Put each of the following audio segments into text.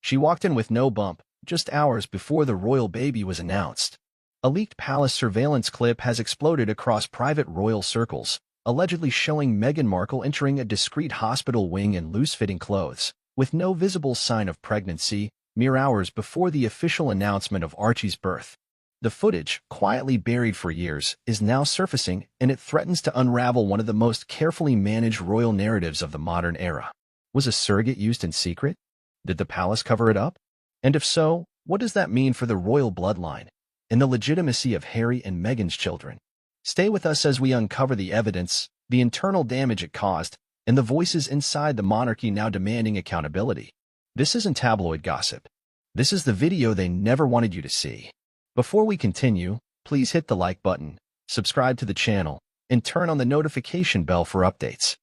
She walked in with no bump, just hours before the royal baby was announced. A leaked palace surveillance clip has exploded across private royal circles, allegedly showing Meghan Markle entering a discreet hospital wing in loose-fitting clothes, with no visible sign of pregnancy, mere hours before the official announcement of Archie's birth. The footage, quietly buried for years, is now surfacing, and it threatens to unravel one of the most carefully managed royal narratives of the modern era. Was a surrogate used in secret? Did the palace cover it up? And if so, what does that mean for the royal bloodline and the legitimacy of Harry and Meghan's children? Stay with us as we uncover the evidence, the internal damage it caused, and the voices inside the monarchy now demanding accountability. This isn't tabloid gossip. This is the video they never wanted you to see. Before we continue, please hit the like button, subscribe to the channel, and turn on the notification bell for updates.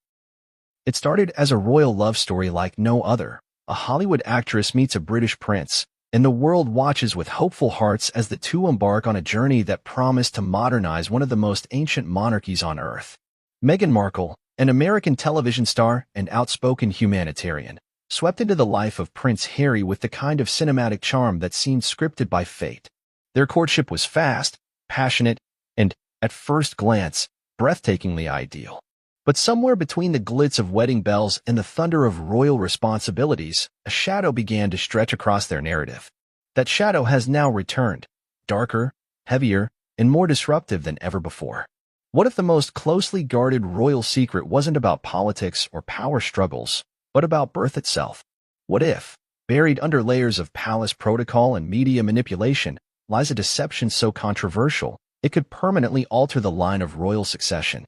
It started as a royal love story like no other. A Hollywood actress meets a British prince, and the world watches with hopeful hearts as the two embark on a journey that promised to modernize one of the most ancient monarchies on Earth. Meghan Markle, an American television star and outspoken humanitarian, swept into the life of Prince Harry with the kind of cinematic charm that seemed scripted by fate. Their courtship was fast, passionate, and, at first glance, breathtakingly ideal. But somewhere between the glitz of wedding bells and the thunder of royal responsibilities, a shadow began to stretch across their narrative. That shadow has now returned, darker, heavier, and more disruptive than ever before. What if the most closely guarded royal secret wasn't about politics or power struggles, but about birth itself? What if, buried under layers of palace protocol and media manipulation, lies a deception so controversial it could permanently alter the line of royal succession?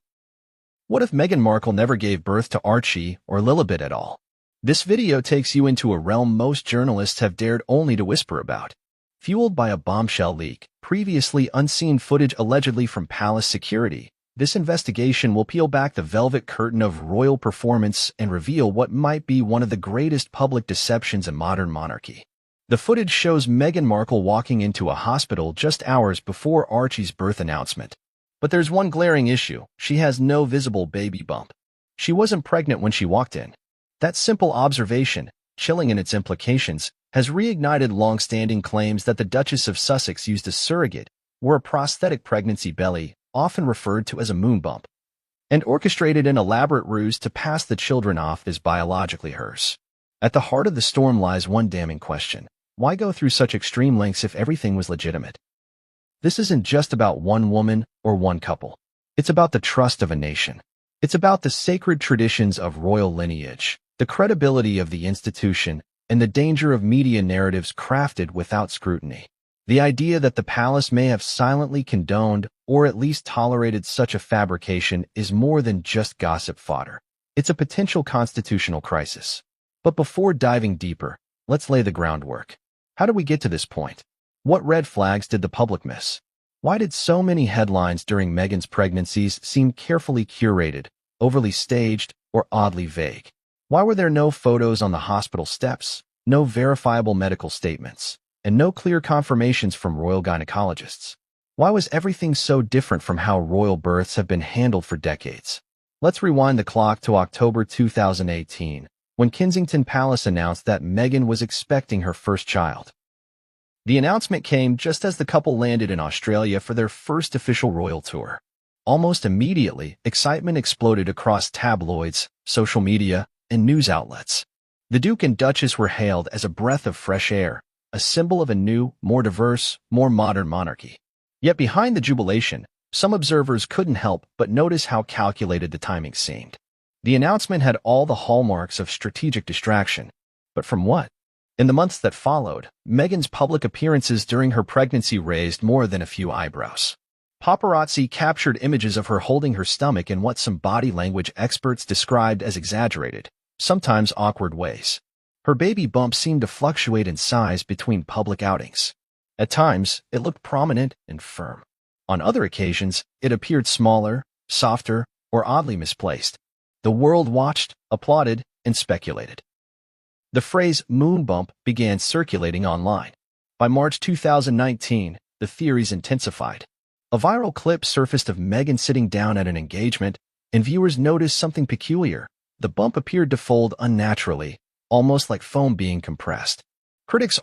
What if Meghan Markle never gave birth to Archie or Lilibet at all? This video takes you into a realm most journalists have dared only to whisper about. Fueled by a bombshell leak, previously unseen footage allegedly from palace security, this investigation will peel back the velvet curtain of royal performance and reveal what might be one of the greatest public deceptions in modern monarchy. The footage shows Meghan Markle walking into a hospital just hours before Archie's birth announcement. But there's one glaring issue: she has no visible baby bump. She wasn't pregnant when she walked in. That simple observation, chilling in its implications, has reignited long-standing claims that the Duchess of Sussex used a surrogate, or a prosthetic pregnancy belly, often referred to as a moonbump, and orchestrated an elaborate ruse to pass the children off as biologically hers. At the heart of the storm lies one damning question: why go through such extreme lengths if everything was legitimate? This isn't just about one woman or one couple. It's about the trust of a nation. It's about the sacred traditions of royal lineage, the credibility of the institution, and the danger of media narratives crafted without scrutiny. The idea that the palace may have silently condoned or at least tolerated such a fabrication is more than just gossip fodder. It's a potential constitutional crisis. But before diving deeper, let's lay the groundwork. How did we get to this point? What red flags did the public miss? Why did so many headlines during Meghan's pregnancies seem carefully curated, overly staged, or oddly vague? Why were there no photos on the hospital steps, no verifiable medical statements, and no clear confirmations from royal gynecologists? Why was everything so different from how royal births have been handled for decades? Let's rewind the clock to October 2018, when Kensington Palace announced that Meghan was expecting her first child. The announcement came just as the couple landed in Australia for their first official royal tour. Almost immediately, excitement exploded across tabloids, social media, and news outlets. The Duke and Duchess were hailed as a breath of fresh air, a symbol of a new, more diverse, more modern monarchy. Yet behind the jubilation, some observers couldn't help but notice how calculated the timing seemed. The announcement had all the hallmarks of strategic distraction. But from what? In the months that followed, Meghan's public appearances during her pregnancy raised more than a few eyebrows. Paparazzi captured images of her holding her stomach in what some body language experts described as exaggerated, sometimes awkward ways. Her baby bump seemed to fluctuate in size between public outings. At times, it looked prominent and firm. On other occasions, it appeared smaller, softer, or oddly misplaced. The world watched, applauded, and speculated. The phrase moonbump began circulating online. By March 2019, the theories intensified. A viral clip surfaced of Meghan sitting down at an engagement, and viewers noticed something peculiar. The bump appeared to fold unnaturally, almost like foam being compressed. Critics